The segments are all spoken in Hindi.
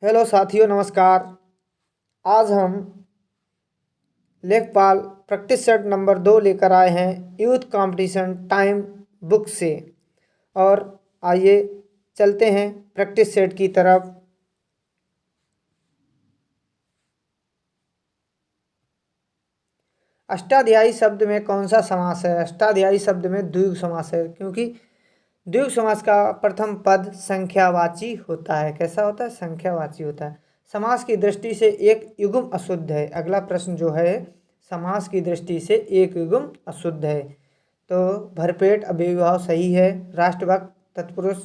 हेलो साथियों, नमस्कार। आज हम लेखपाल प्रैक्टिस सेट नंबर 2 लेकर आए हैं यूथ कंपटीशन टाइम बुक से। और आइए चलते हैं प्रैक्टिस सेट की तरफ। अष्टाध्यायी शब्द में कौन सा समास है? अष्टाध्यायी शब्द में द्विगु समास है, क्योंकि द्विगु समास का प्रथम पद संख्यावाची होता है। कैसा होता है? संख्यावाची होता है। समास की दृष्टि से एक युग्म अशुद्ध है। अगला प्रश्न जो है, समास की दृष्टि से एक युग्म अशुद्ध है। तो भरपेट अव्ययीभाव सही है, राष्ट्रभक्त तत्पुरुष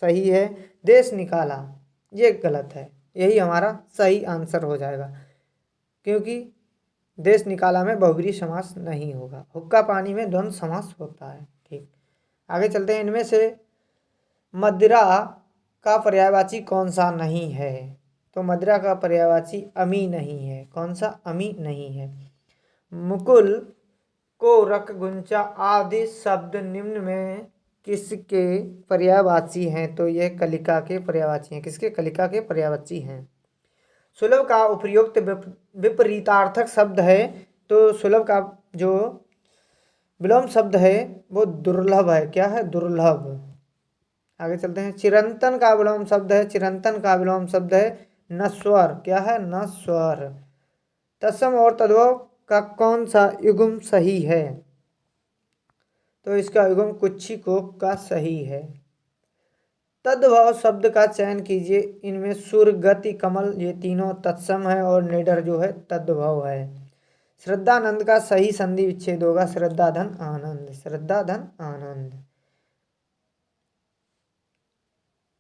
सही है, देश निकाला ये गलत है। यही हमारा सही आंसर हो जाएगा, क्योंकि देश निकाला में बहुब्रीहि समास नहीं होगा। हुक्का पानी में द्वंद्व समास होता है। ठीक, आगे चलते हैं। इनमें से मदिरा का पर्यायवाची कौन सा नहीं है? तो मदिरा का पर्यायवाची अमी नहीं है। कौन सा? अमी नहीं है। मुकुल, कोरक, गुंचा आदि शब्द निम्न में किसके पर्यायवाची हैं? तो यह कलिका के पर्यायवाची हैं। किसके? कलिका के पर्यायवाची हैं। सुलभ का उपयुक्त विपरीतार्थक शब्द है। तो सुलभ का जो विलोम शब्द है वो दुर्लभ है। क्या है? दुर्लभ। आगे चलते हैं। चिरंतन का विलोम शब्द है। चिरंतन का विलोम शब्द है नश्वर। क्या है? नश्वर। तत्सम और तद्भव का कौन सा युग्म सही है? तो इसका युग्म कुच्छी कोक का सही है। तद्भव शब्द का चयन कीजिए। इनमें सुर, गति, कमल ये तीनों तत्सम है और निडर जो है तद्भव है। श्रद्धानंद का सही संधि विच्छेद होगा श्रद्धा धन आनंद। श्रद्धा धन आनंद।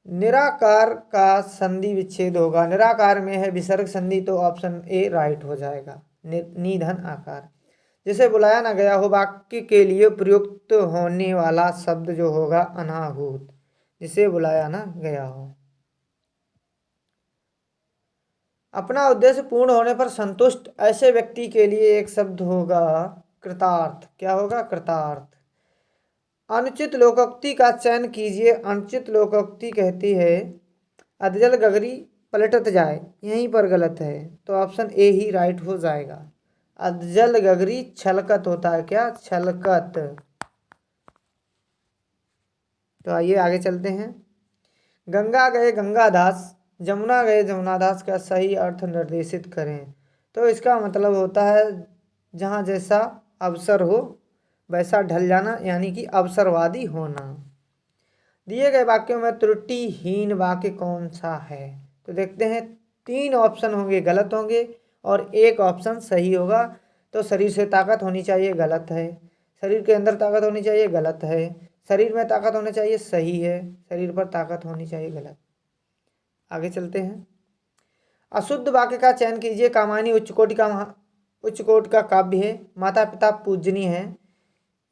निराकार का संधि विच्छेद होगा। निराकार में है विसर्ग संधि, तो ऑप्शन ए राइट हो जाएगा। निधन आकार। जिसे बुलाया ना गया हो वाक्य के लिए प्रयुक्त होने वाला शब्द जो होगा अनाहूत। जिसे बुलाया ना गया हो। अपना उद्देश्य पूर्ण होने पर संतुष्ट ऐसे व्यक्ति के लिए एक शब्द होगा कृतार्थ। क्या होगा? कृतार्थ। अनुचित लोकोक्ति का चयन कीजिए। अनुचित लोकोक्ति कहती है अधजल गगरी पलटत जाए, यहीं पर गलत है, तो ऑप्शन ए ही राइट हो जाएगा। अधजल गगरी छलकत होता है। क्या? छलकत। तो आइए आगे चलते हैं। गंगा गए गंगादास, जमुना गए जमुनादास का सही अर्थ निर्देशित करें। तो इसका मतलब होता है जहाँ जैसा अवसर हो वैसा ढल जाना, यानी कि अवसरवादी होना। दिए गए वाक्यों में त्रुटिहीन वाक्य कौन सा है? तो देखते हैं। 3 ऑप्शन होंगे गलत होंगे और एक ऑप्शन सही होगा। तो शरीर से ताकत होनी चाहिए, गलत है। शरीर के अंदर ताकत होनी चाहिए, गलत है। शरीर में ताकत होनी चाहिए, सही है। शरीर पर ताकत होनी चाहिए, गलत। आगे चलते हैं। अशुद्ध वाक्य का चयन कीजिए। कामायनी उच्च कोटि का काव्य है। माता पिता पूजनीय है,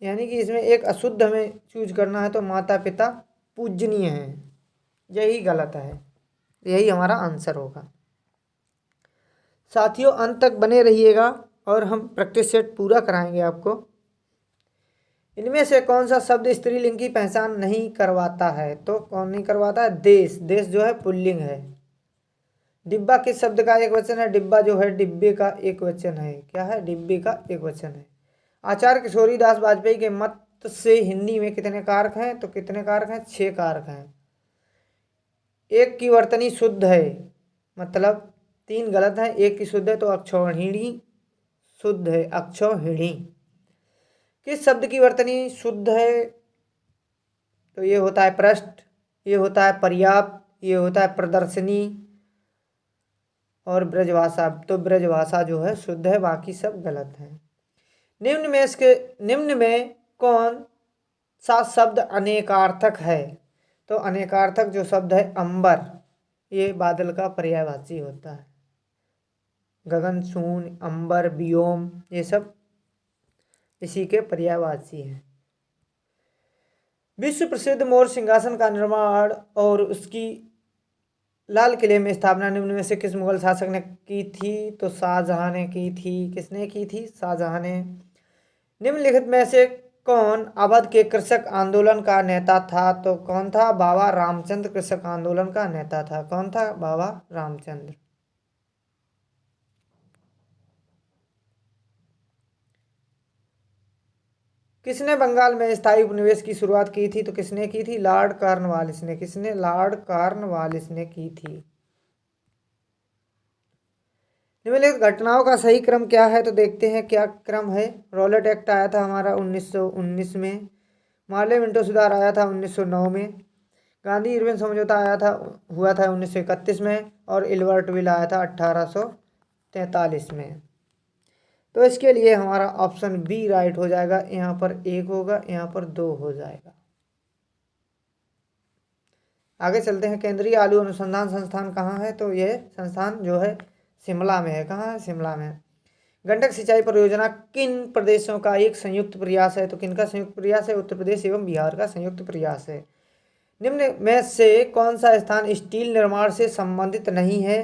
यानी कि इसमें एक अशुद्ध हमें चूज करना है, तो माता पिता पूजनीय है, यही गलत है। यही हमारा आंसर होगा। साथियों, अंत तक बने रहिएगा और हम प्रैक्टिस सेट पूरा कराएंगे आपको। इनमें से कौन सा शब्द स्त्रीलिंग की पहचान नहीं करवाता है? तो कौन नहीं करवाता है? देश। देश जो है पुल्लिंग है। डिब्बा किस शब्द का एक वचन है? डिब्बा जो है डिब्बे का एक वचन है। क्या है? डिब्बे का एक वचन है। आचार्य किशोरीदास वाजपेयी के मत से हिंदी में कितने कारक हैं? तो कितने कारक हैं? 6 कारक हैं। एक की वर्तनी शुद्ध है, मतलब 3 गलत है। एक की शुद्ध है, तो अक्षौहिणी शुद्ध है। अक्षौहिणी। किस शब्द की वर्तनी शुद्ध है? तो ये होता है पृष्ठ, ये होता है पर्याप्त, ये होता है प्रदर्शनी और ब्रजभाषा। तो ब्रजभाषा जो है शुद्ध है, बाकी सब गलत है। निम्न में कौन सा शब्द अनेकार्थक है? तो अनेकार्थक जो शब्द है अंबर, ये बादल का पर्यायवाची होता है। गगन, शून्य, अंबर, व्योम ये सब इसी के पर्यायवाची हैं। विश्व प्रसिद्ध मोर सिंहासन का निर्माण और उसकी लाल किले में स्थापना निम्न में से किस मुगल शासक ने की थी? तो शाहजहां ने की थी। किसने की थी? शाहजहां ने। निम्नलिखित में से कौन अवध के कृषक आंदोलन का नेता था? तो कौन था? बाबा रामचंद्र कृषक आंदोलन का नेता था। कौन था? बाबा रामचंद्र। किसने बंगाल में स्थायी उपनिवेश की शुरुआत की थी? तो किसने की थी? लॉर्ड कॉर्नवालिस ने। किसने? लॉर्ड कॉर्नवालिस ने की थी। निम्नलिखित घटनाओं का सही क्रम क्या है? तो देखते हैं क्या क्रम है। रॉलेट एक्ट आया था हमारा 1919 में। मार्ले मिंटो सुधार आया था 1909 में। गांधी इरविन समझौता हुआ था 1931 में। और इल्बर्ट विल आया था 1843 में। तो इसके लिए हमारा ऑप्शन बी राइट हो जाएगा। यहाँ पर 1 होगा, यहाँ पर 2 हो जाएगा। आगे चलते हैं। केंद्रीय आलू अनुसंधान संस्थान कहाँ है? तो यह संस्थान जो है शिमला में है। कहाँ है? शिमला में है। गंडक सिंचाई परियोजना किन प्रदेशों का एक संयुक्त प्रयास है? तो किनका संयुक्त प्रयास है? उत्तर प्रदेश एवं बिहार का संयुक्त प्रयास है। निम्न में से कौन सा स्थान स्टील निर्माण से संबंधित नहीं है?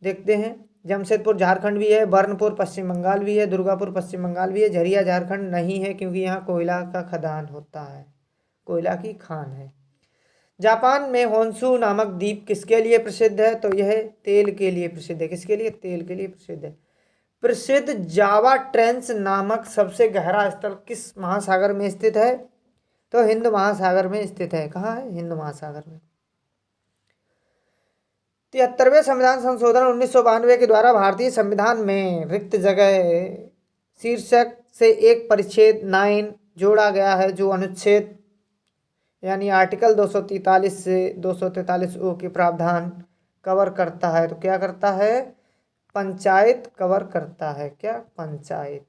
देखते हैं। जमशेदपुर झारखंड भी है, बर्नपुर पश्चिम बंगाल भी है, दुर्गापुर पश्चिम बंगाल भी है, झरिया झारखंड नहीं है क्योंकि यहाँ कोयला का खदान होता है, कोयला की खान है। जापान में होन्शु नामक द्वीप किसके लिए प्रसिद्ध है? तो यह तेल के लिए प्रसिद्ध है। किसके लिए? तेल के लिए प्रसिद्ध है। प्रसिद्ध जावा ट्रेंच नामक सबसे गहरा स्थल किस महासागर में स्थित है? तो हिंद महासागर में स्थित है। कहाँ है? हिंद महासागर में। 73वें संविधान संशोधन 1992 के द्वारा भारतीय संविधान में रिक्त जगह शीर्षक से एक परिच्छेद 9 जोड़ा गया है जो अनुच्छेद यानी आर्टिकल 243 से 243 ओ के प्रावधान कवर करता है। तो क्या करता है? पंचायत कवर करता है। क्या? पंचायत।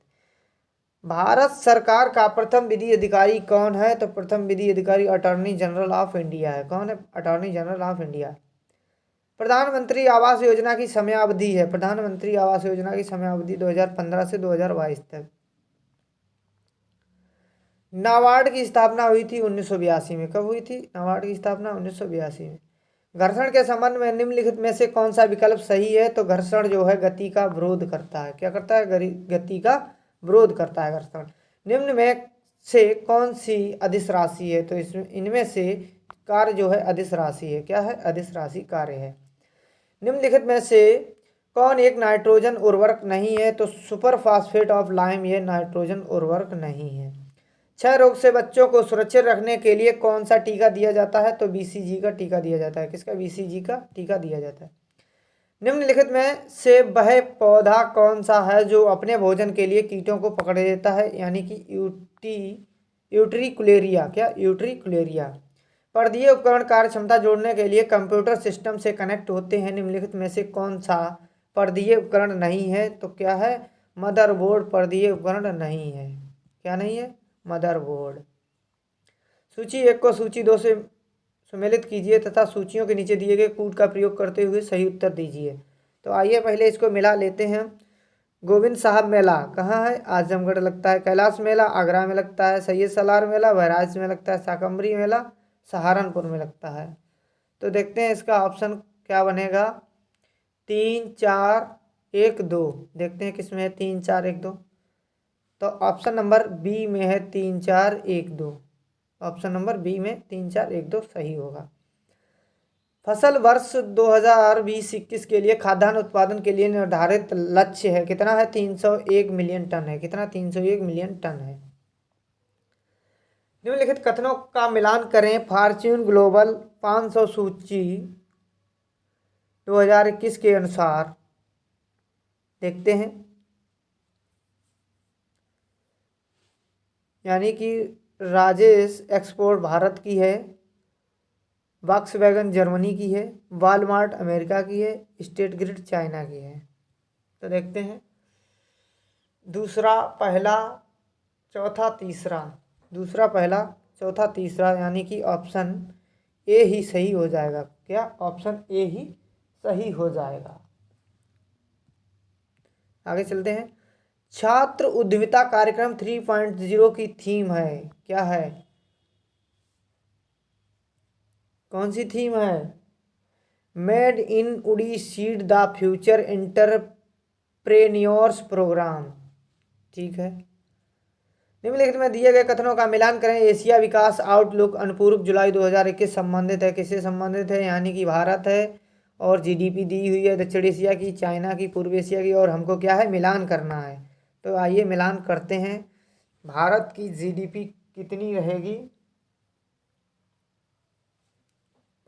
भारत सरकार का प्रथम विधि अधिकारी कौन है? तो प्रथम विधि अधिकारी अटॉर्नी जनरल ऑफ इंडिया है। कौन है? Attorney general of India. प्रधानमंत्री आवास योजना की समयावधि है। प्रधानमंत्री आवास योजना की समयावधि 2015 से 2022 तक। नाबार्ड की स्थापना हुई थी 1982 में। कब हुई थी नाबार्ड की स्थापना? 1982 में। घर्षण के संबंध में निम्नलिखित में से कौन सा विकल्प सही है? तो घर्षण जो है गति का विरोध करता है। क्या करता है? गति का विरोध करता है घर्षण। निम्न में से कौन सी अदिश राशि है? तो इसमें इनमें से कार्य जो है अदिश राशि है। क्या है? अदिश राशि कार्य है। निम्नलिखित में से कौन एक नाइट्रोजन उर्वरक नहीं है? तो सुपर फास्फेट ऑफ लाइम यह नाइट्रोजन उर्वरक नहीं है। क्षय रोग से बच्चों को सुरक्षित रखने के लिए कौन सा टीका दिया जाता है? तो बीसीजी का टीका दिया जाता है। किसका? बीसीजी का टीका दिया जाता है। निम्नलिखित में से वह पौधा कौन सा है जो अपने भोजन के लिए कीटों को पकड़ लेता है? यानी कि यूट्रिकुलेरिया। क्या? यूट्रिकुलेरिया। पर्दीय उपकरण कार्य क्षमता जोड़ने के लिए कंप्यूटर सिस्टम से कनेक्ट होते हैं। निम्नलिखित में से कौन सा पर्दीय उपकरण नहीं है? तो क्या है? मदरबोर्ड पर्दीय उपकरण नहीं है। क्या नहीं है? मदरबोर्ड। सूची 1 को सूची 2 से सम्मिलित कीजिए तथा सूचियों के नीचे दिए गए कूट का प्रयोग करते हुए सही उत्तर दीजिए। तो आइए पहले इसको मिला लेते हैं। गोविंद साहब मेला कहाँ है? आजमगढ़ लगता है। कैलाश मेला आगरा में लगता है। सैयद सलार मेला बहराइच में लगता है। शाकंभरी मेला सहारनपुर में लगता है। तो देखते हैं इसका ऑप्शन क्या बनेगा। 3 4 1 2। देखते हैं किस में है 3 4 1 2। तो ऑप्शन नंबर बी में है 3 4 1 2। ऑप्शन नंबर बी में 3 4 1 2 सही होगा। फसल वर्ष 2020-21 के लिए खाद्यान्न उत्पादन के लिए निर्धारित लक्ष्य है कितना है? 301 मिलियन टन है। कितना? 301 मिलियन टन है। निम्नलिखित कथनों का मिलान करें। फॉर्च्यून ग्लोबल 500 सूची 2021 के अनुसार। देखते हैं। यानी कि राजेश एक्सपोर्ट भारत की है, वॉक्सवैगन जर्मनी की है, वॉलमार्ट अमेरिका की है, स्टेट ग्रिड चाइना की है। तो देखते हैं दूसरा पहला चौथा तीसरा। दूसरा पहला चौथा तीसरा यानी कि ऑप्शन ए ही सही हो जाएगा। क्या? ऑप्शन ए ही सही हो जाएगा। आगे चलते हैं। छात्र उद्यमिता कार्यक्रम 3.0 की थीम है। क्या है? कौन सी थीम है? मेड इन उड़ी seed the future entrepreneurs programme. ठीक है। निम्नलिखित में दिए गए कथनों का मिलान करें। एशिया विकास आउटलुक अनुपूरक जुलाई 2021 संबंधित है। किससे संबंधित है? यानी कि भारत है और जीडीपी दी हुई है दक्षिण एशिया की, चाइना की, पूर्व एशिया की, और हमको क्या है, मिलान करना है। तो आइए मिलान करते हैं। भारत की जीडीपी कितनी रहेगी?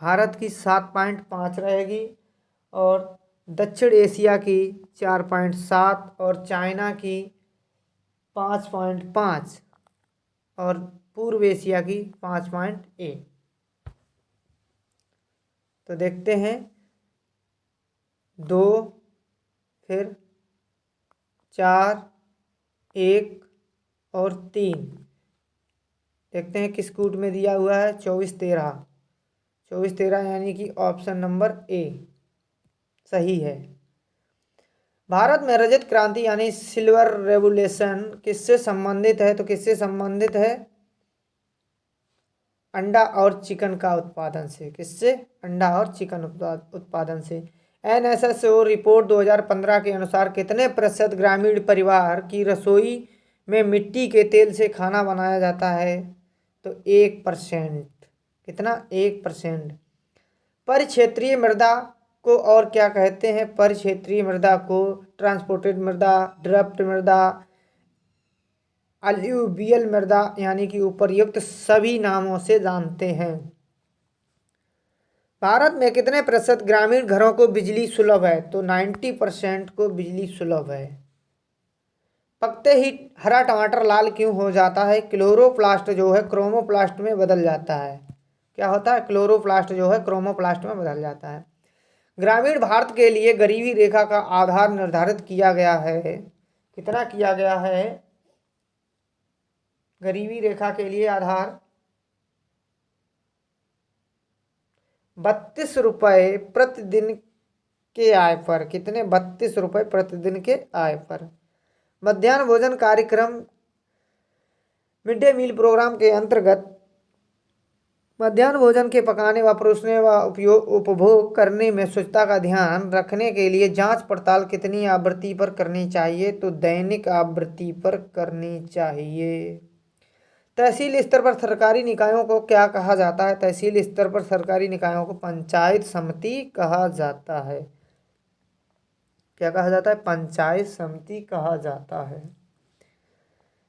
भारत की 7.5 रहेगी और दक्षिण एशिया की 4.7 और चाइना की 5.5 और पूर्व एशिया की 5.1। तो देखते हैं, 2, फिर 4, 1 और 3। देखते हैं किस कूट में दिया हुआ है। 24-13, 24-13 यानी कि ऑप्शन नंबर ए सही है। भारत में रजत क्रांति यानी सिल्वर रेवोल्यूशन किससे संबंधित है? तो किससे संबंधित है? अंडा और चिकन का उत्पादन से। किससे? अंडा और चिकन उत्पादन से। एनएसएसओ रिपोर्ट 2015 के अनुसार कितने प्रतिशत ग्रामीण परिवार की रसोई में मिट्टी के तेल से खाना बनाया जाता है? तो 1%। कितना? 1%। परिक्षेत्रीय मृदा को और क्या कहते हैं? परिक्षेत्रीय मृदा को ट्रांसपोर्टेड मृदा, ड्रफ्ट मृदा, अलूवियल मृदा यानी कि उपर्युक्त सभी नामों से जानते हैं। भारत में कितने प्रतिशत ग्रामीण घरों को बिजली सुलभ है? तो 90% को बिजली सुलभ है। पकते ही हरा टमाटर लाल क्यों हो जाता है? क्लोरोप्लास्ट जो है क्रोमोप्लास्ट में बदल जाता है। क्या होता है? क्लोरोप्लास्ट जो है क्रोमोप्लास्ट में बदल जाता है। ग्रामीण भारत के लिए गरीबी रेखा का आधार निर्धारित किया गया है। कितना किया गया है? गरीबी रेखा के लिए आधार 32 रुपये प्रतिदिन के आय पर। कितने? 32 रुपये प्रतिदिन के आय पर। मध्याह्न भोजन कार्यक्रम मिड डे मील प्रोग्राम के अंतर्गत मध्याह्न भोजन के पकाने व परोसने व उपभोग करने में स्वच्छता का ध्यान रखने के लिए जांच पड़ताल कितनी आवृत्ति पर करनी चाहिए? तो दैनिक आवृत्ति पर करनी चाहिए। तहसील स्तर पर सरकारी निकायों को क्या कहा जाता है? तहसील स्तर पर सरकारी निकायों को पंचायत समिति कहा जाता है। क्या कहा जाता है? पंचायत समिति कहा जाता है।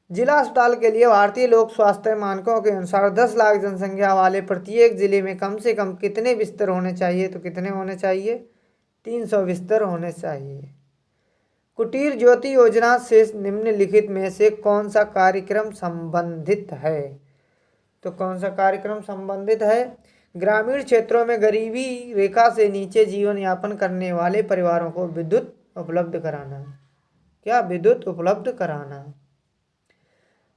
जिला अस्पताल के लिए भारतीय लोक स्वास्थ्य मानकों के अनुसार 10 लाख जनसंख्या वाले प्रत्येक जिले में कम से कम कितने बिस्तर होने चाहिए? तो कितने होने चाहिए? 300 बिस्तर होने चाहिए। कुटीर ज्योति योजना से निम्नलिखित में से कौन सा कार्यक्रम संबंधित है? तो कौन सा कार्यक्रम संबंधित है? ग्रामीण क्षेत्रों में गरीबी रेखा से नीचे जीवन यापन करने वाले परिवारों को विद्युत उपलब्ध कराना। क्या? विद्युत उपलब्ध कराना।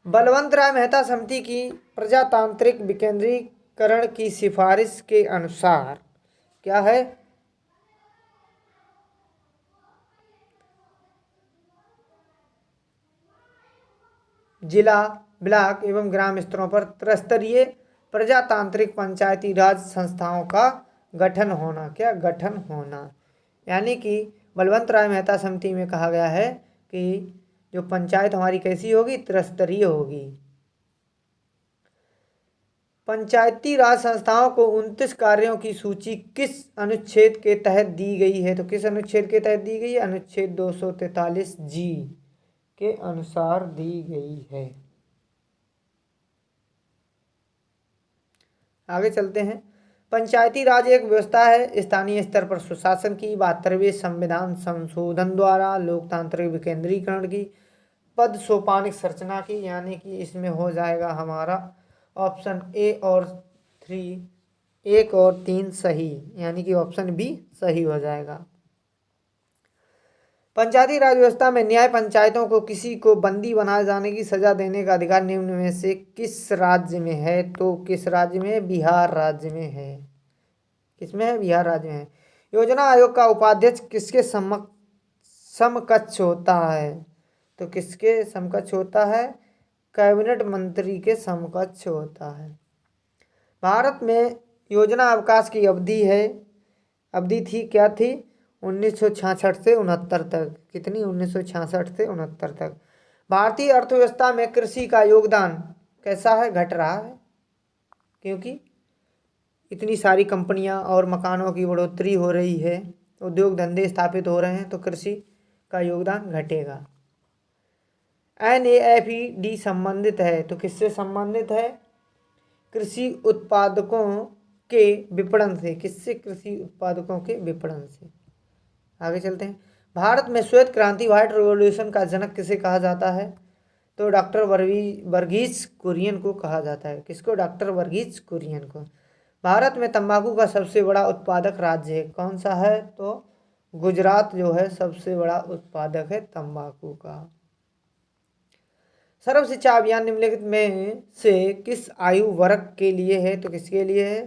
बलवंत राय मेहता समिति की प्रजातांत्रिक विकेंद्रीकरण की सिफारिश के अनुसार क्या है? जिला, ब्लॉक एवं ग्राम स्तरों पर त्रिस्तरीय प्रजातांत्रिक पंचायती राज संस्थाओं का गठन होना। क्या? गठन होना। यानी कि बलवंत राय मेहता समिति में कहा गया है कि जो पंचायत हमारी कैसी होगी? त्रिस्तरीय होगी। पंचायती राज संस्थाओं को 29 कार्यों की सूची किस अनुच्छेद के तहत दी गई है? तो किस अनुच्छेद के तहत दी गई है? अनुच्छेद 243G के अनुसार दी गई है। आगे चलते हैं। पंचायती राज एक व्यवस्था है स्थानीय स्तर पर सुशासन की 72वें संविधान संशोधन द्वारा लोकतांत्रिक विकेंद्रीकरण की पद सोपानिक संरचना की। यानी कि इसमें हो जाएगा हमारा ऑप्शन ए और 3, 1 और 3 सही, यानी कि ऑप्शन बी सही हो जाएगा। पंचायती राज व्यवस्था में न्याय पंचायतों को किसी को बंदी बनाए जाने की सजा देने का अधिकार निम्न में से किस राज्य में है? तो किस राज्य में? बिहार राज्य में है। किसमें है? बिहार राज्य में है। योजना आयोग का उपाध्यक्ष किसके समकक्ष होता है? तो किसके समकक्ष होता है? कैबिनेट मंत्री के समकक्ष होता है। भारत में योजना अवकाश की अवधि थी, क्या थी? 1966 से 69 तक। कितनी? 1966 से 69 तक। भारतीय अर्थव्यवस्था में कृषि का योगदान कैसा है, घट रहा है, क्योंकि इतनी सारी कंपनियां और मकानों की बढ़ोतरी हो रही है, उद्योग धंधे स्थापित हो रहे हैं, तो कृषि का योगदान घटेगा। NAFED संबंधित है, तो किससे संबंधित है, कृषि उत्पादकों के विपणन से। किससे, कृषि उत्पादकों के विपणन से। आगे चलते हैं। भारत में श्वेत क्रांति, व्हाइट रिवॉल्यूशन का जनक किसे कहा जाता है, तो डॉक्टर वर्गीज कुरियन को कहा जाता है। किसको, डॉक्टर वर्गीज कुरियन को। भारत में तंबाकू का सबसे बड़ा उत्पादक राज्य है, कौन सा है, तो गुजरात जो है सबसे बड़ा उत्पादक है तंबाकू का। सर्व शिक्षा अभियान निम्नलिखित में से किस आयु वर्ग के लिए है, तो किसके लिए है,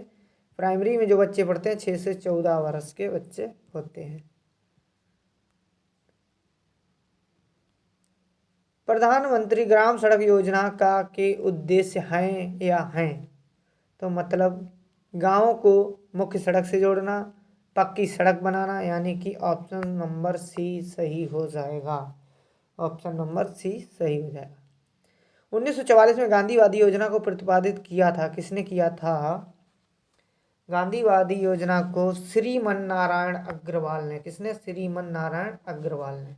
प्राइमरी में जो बच्चे पढ़ते हैं 6 से 14 वर्ष के बच्चे होते हैं। प्रधानमंत्री ग्राम सड़क योजना का के उद्देश्य हैं या हैं, तो मतलब गाँव को मुख्य सड़क से जोड़ना, पक्की सड़क बनाना, यानी कि ऑप्शन नंबर सी सही हो जाएगा। ऑप्शन नंबर सी सही हो जाएगा। 1944 में गांधीवादी योजना को प्रतिपादित किया था, किसने किया था, गांधीवादी योजना को श्रीमन नारायण अग्रवाल ने। किसने, श्रीमन नारायण अग्रवाल ने।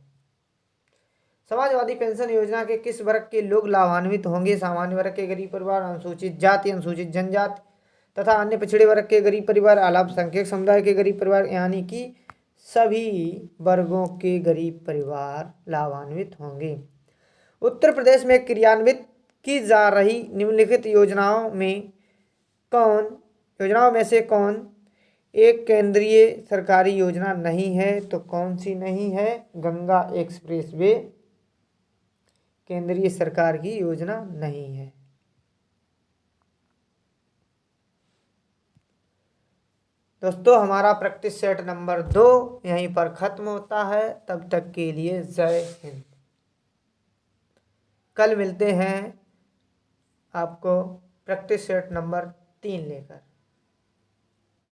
समाजवादी पेंशन योजना के किस वर्ग के लोग लाभान्वित होंगे, सामान्य वर्ग के, गरीब परिवार, अनुसूचित जाति, अनुसूचित जनजाति तथा अन्य पिछड़े वर्ग के गरीब परिवार, अल्पसंख्यक समुदाय के गरीब परिवार, यानी कि सभी वर्गों के गरीब परिवार लाभान्वित होंगे। उत्तर प्रदेश में क्रियान्वित की जा रही निम्नलिखित योजनाओं में से कौन एक केंद्रीय सरकारी योजना नहीं है, तो कौन सी नहीं है, गंगा एक्सप्रेसवे केंद्रीय सरकार की योजना नहीं है। दोस्तों, हमारा प्रैक्टिस सेट नंबर 2 यहीं पर खत्म होता है। तब तक के लिए जय हिंद। कल मिलते हैं आपको प्रैक्टिस सेट नंबर 3 लेकर।